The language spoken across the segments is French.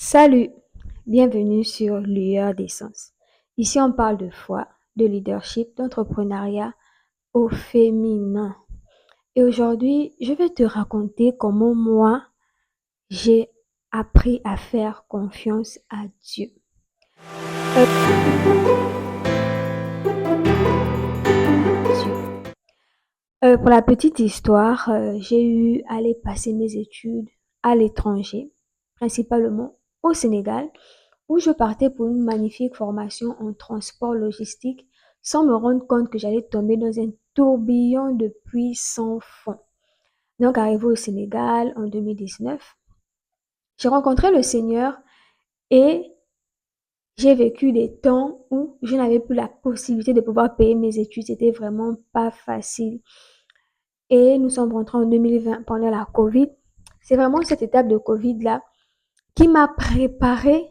Salut, bienvenue sur Lueur d'essence. Ici, on parle de foi, de leadership, d'entrepreneuriat au féminin. Et aujourd'hui, je vais te raconter comment moi, j'ai appris à faire confiance à Dieu. Pour la petite histoire, j'ai eu à aller passer mes études à l'étranger, principalement au Sénégal, où je partais pour une magnifique formation en transport logistique sans me rendre compte que j'allais tomber dans un tourbillon de pluie sans fond. Donc, arrivé au Sénégal en 2019, j'ai rencontré le Seigneur et j'ai vécu des temps où je n'avais plus la possibilité de pouvoir payer mes études. C'était vraiment pas facile. Et nous sommes rentrés en 2020 pendant la Covid. C'est vraiment cette étape de Covid-là qui m'a préparé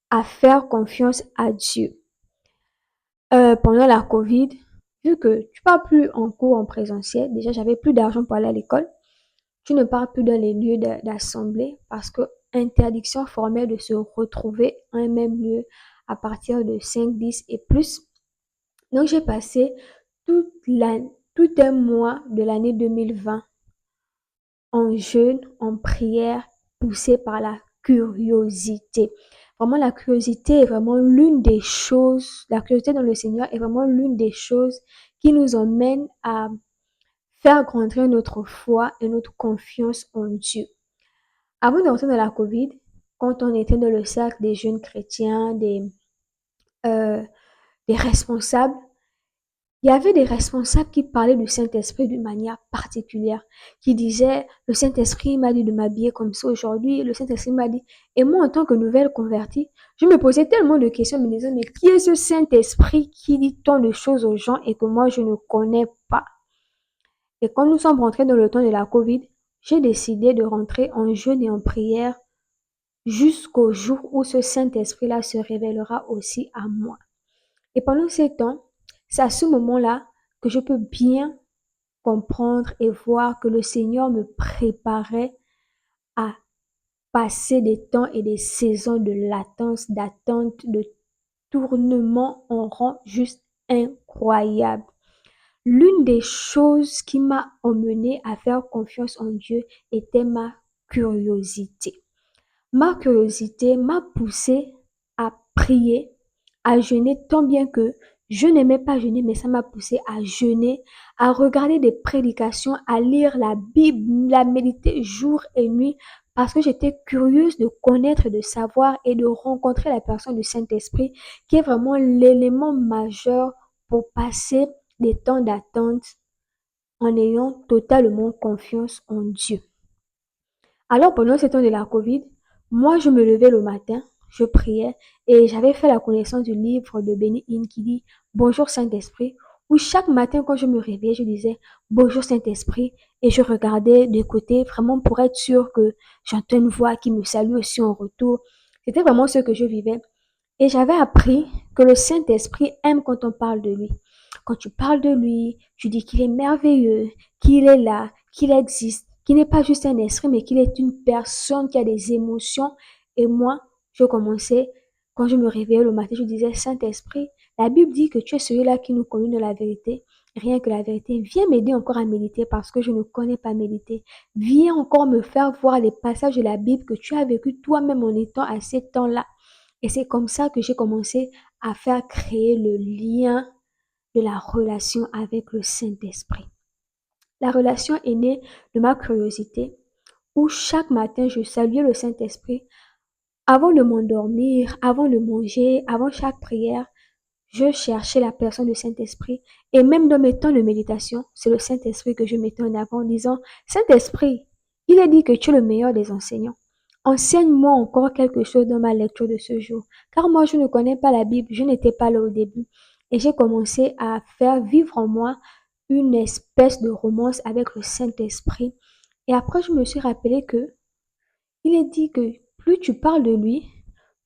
à faire confiance à Dieu. Pendant la Covid, vu que tu pars plus en cours en présentiel, déjà j'avais plus d'argent pour aller à l'école. Tu ne pars plus dans les lieux d'assemblée parce que interdiction formelle de se retrouver en un même lieu à partir de 5, 10 et plus. Donc j'ai passé toute tout un mois de l'année 2020 en jeûne, en prière, poussé par la curiosité. Vraiment, la curiosité est vraiment l'une des choses, la curiosité dans le Seigneur est vraiment l'une des choses qui nous emmène à faire grandir notre foi et notre confiance en Dieu. Avant d'entrer dans la COVID, quand on était dans le cercle des jeunes chrétiens, euh, des responsables, il y avait des responsables qui parlaient du Saint-Esprit d'une manière particulière, qui disaient, le Saint-Esprit m'a dit de m'habiller comme ça aujourd'hui, le Saint-Esprit m'a dit, et moi en tant que nouvelle convertie, je me posais tellement de questions, me disant, mais qui est ce Saint-Esprit qui dit tant de choses aux gens et que moi je ne connais pas? Et quand nous sommes rentrés dans le temps de la COVID, j'ai décidé de rentrer en jeûne et en prière jusqu'au jour où ce Saint-Esprit-là se révélera aussi à moi. Et pendant ces temps, c'est à ce moment-là que je peux bien comprendre et voir que le Seigneur me préparait à passer des temps et des saisons de latence, d'attente, de tournement en rond juste incroyable. L'une des choses qui m'a emmené à faire confiance en Dieu était ma curiosité. Ma curiosité m'a poussé à prier, à jeûner tant bien que je n'aimais pas jeûner, mais ça m'a poussé à jeûner, à regarder des prédications, à lire la Bible, la méditer jour et nuit, parce que j'étais curieuse de connaître, de savoir et de rencontrer la personne du Saint-Esprit, qui est vraiment l'élément majeur pour passer des temps d'attente en ayant totalement confiance en Dieu. Alors, pendant ce temps de la COVID, moi, je me levais le matin, je priais et j'avais fait la connaissance du livre de Benny Hinn qui dit Bonjour Saint-Esprit, où chaque matin, quand je me réveillais, je disais Bonjour Saint-Esprit et je regardais de côté vraiment pour être sûr que j'entends une voix qui me salue aussi en retour. C'était vraiment ce que je vivais. Et j'avais appris que le Saint-Esprit aime quand on parle de lui. Quand tu parles de lui, tu dis qu'il est merveilleux, qu'il est là, qu'il existe, qu'il n'est pas juste un esprit, mais qu'il est une personne qui a des émotions. Et moi, je commençais, quand je me réveillais le matin, je disais, Saint-Esprit, la Bible dit que tu es celui-là qui nous conduit dans la vérité. Rien que la vérité. Viens m'aider encore à méditer parce que je ne connais pas méditer. Viens encore me faire voir les passages de la Bible que tu as vécu toi-même en étant à ces temps-là. Et c'est comme ça que j'ai commencé à faire créer le lien de la relation avec le Saint-Esprit. La relation est née de ma curiosité où chaque matin je saluais le Saint-Esprit. Avant de m'endormir, avant de manger, avant chaque prière, je cherchais la personne du Saint-Esprit. Et même dans mes temps de méditation, c'est le Saint-Esprit que je mettais en avant en disant, Saint-Esprit, il est dit que tu es le meilleur des enseignants. Enseigne-moi encore quelque chose dans ma lecture de ce jour. Car moi, je ne connais pas la Bible, je n'étais pas là au début. Et j'ai commencé à faire vivre en moi une espèce de romance avec le Saint-Esprit. Et après, je me suis rappelé que il est dit que plus tu parles de lui,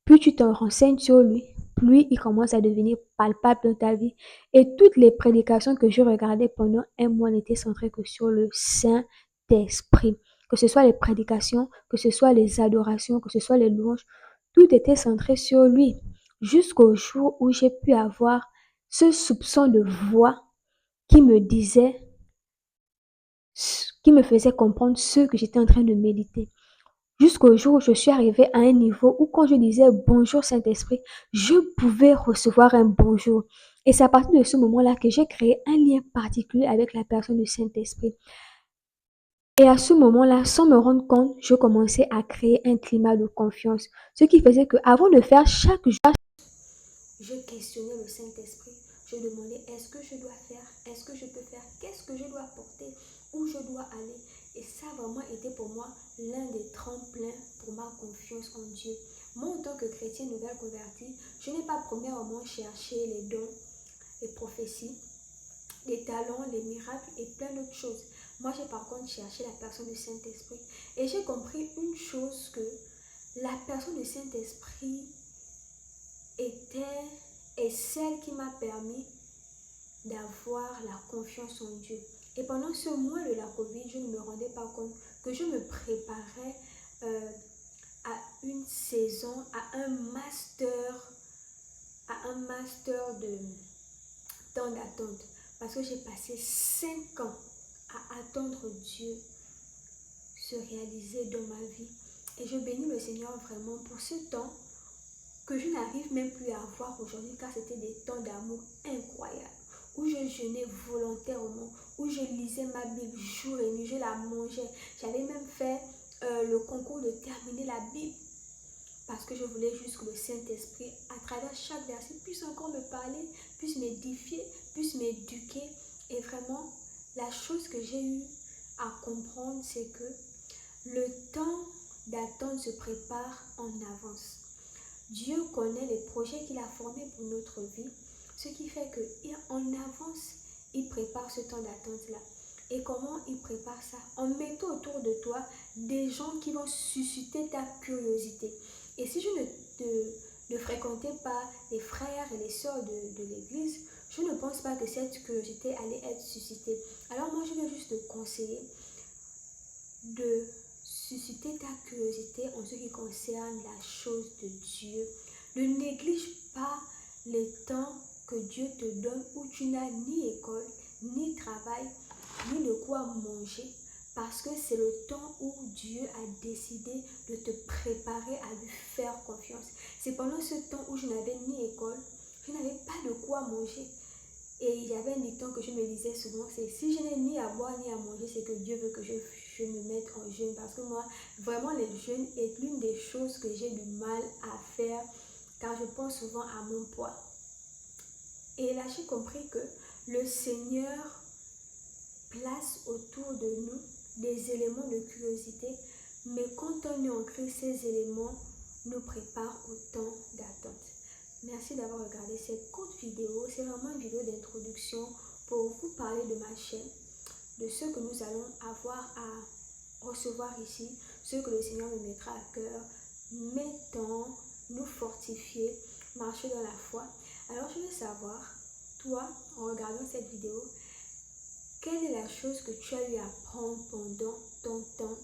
plus tu te renseignes sur lui, plus il commence à devenir palpable dans ta vie. Et toutes les prédications que je regardais pendant un mois n'étaient centrées que sur le Saint-Esprit. Que ce soit les prédications, que ce soit les adorations, que ce soit les louanges, Tout était centré sur lui, jusqu'au jour où j'ai pu avoir ce soupçon de voix qui me disait, qui me faisait comprendre ce que j'étais en train de méditer. Jusqu'au jour où je suis arrivée à un niveau où quand je disais bonjour Saint-Esprit, je pouvais recevoir un bonjour. Et c'est à partir de ce moment-là que j'ai créé un lien particulier avec la personne du Saint-Esprit. Et à ce moment-là, sans me rendre compte, je commençais à créer un climat de confiance. Ce qui faisait que avant de faire chaque jour, je questionnais le Saint-Esprit. Je demandais, est-ce que je dois faire? Est-ce que je peux faire? Qu'est-ce que je dois porter? Où je dois aller? Et ça a vraiment été pour moi l'un des tremplins pour ma confiance en Dieu. Moi, en tant que chrétienne nouvelle convertie, je n'ai pas premièrement cherché les dons, les prophéties, les talents, les miracles et plein d'autres choses. Moi, j'ai par contre cherché la personne du Saint-Esprit. Et j'ai compris une chose, que la personne du Saint-Esprit est celle qui m'a permis d'avoir la confiance en Dieu. Et pendant ce mois de la Covid, je ne me rendais pas compte que je me préparais à une saison, à un master de temps d'attente. Parce que j'ai passé 5 ans à attendre Dieu se réaliser dans ma vie. Et je bénis le Seigneur vraiment pour ce temps que je n'arrive même plus à avoir aujourd'hui, car c'était des temps d'amour incroyables, où je jeûnais volontairement, où je lisais ma Bible jour et nuit, je la mangeais. J'avais même fait le concours de terminer la Bible, parce que je voulais juste que le Saint-Esprit, à travers chaque verset, puisse encore me parler, puisse m'édifier, puisse m'éduquer. Et vraiment, la chose que j'ai eu à comprendre, c'est que le temps d'attente se prépare en avance. Dieu connaît les projets qu'il a formés pour notre vie, ce qui fait qu'en avance, il prépare ce temps d'attente-là. Et comment il prépare ça? En mettant autour de toi des gens qui vont susciter ta curiosité. Et si je ne fréquentais pas les frères et les sœurs de l'église, je ne pense pas que cette curiosité allait être suscitée. Alors moi, je vais juste te conseiller de susciter ta curiosité en ce qui concerne la chose de Dieu. Ne néglige pas les temps que Dieu te donne où tu n'as ni école, ni travail, ni de quoi manger, parce que c'est le temps où Dieu a décidé de te préparer à lui faire confiance. C'est pendant ce temps où je n'avais ni école, je n'avais pas de quoi manger. Et il y avait un dicton que je me disais souvent, c'est si je n'ai ni à boire ni à manger, c'est que Dieu veut que je me mette en jeûne. Parce que moi, vraiment, le jeûne est l'une des choses que j'ai du mal à faire, car je pense souvent à mon poids. Et là, j'ai compris que le Seigneur place autour de nous des éléments de curiosité, mais quand on est en Christ, ces éléments nous préparent au temps d'attente. Merci d'avoir regardé cette courte vidéo. C'est vraiment une vidéo d'introduction pour vous parler de ma chaîne, de ce que nous allons avoir à recevoir ici, ce que le Seigneur nous mettra à cœur, mettant, nous fortifier, marcher dans la foi. Alors je veux savoir, toi, en regardant cette vidéo, quelle est la chose que tu as eu à apprendre pendant ton temps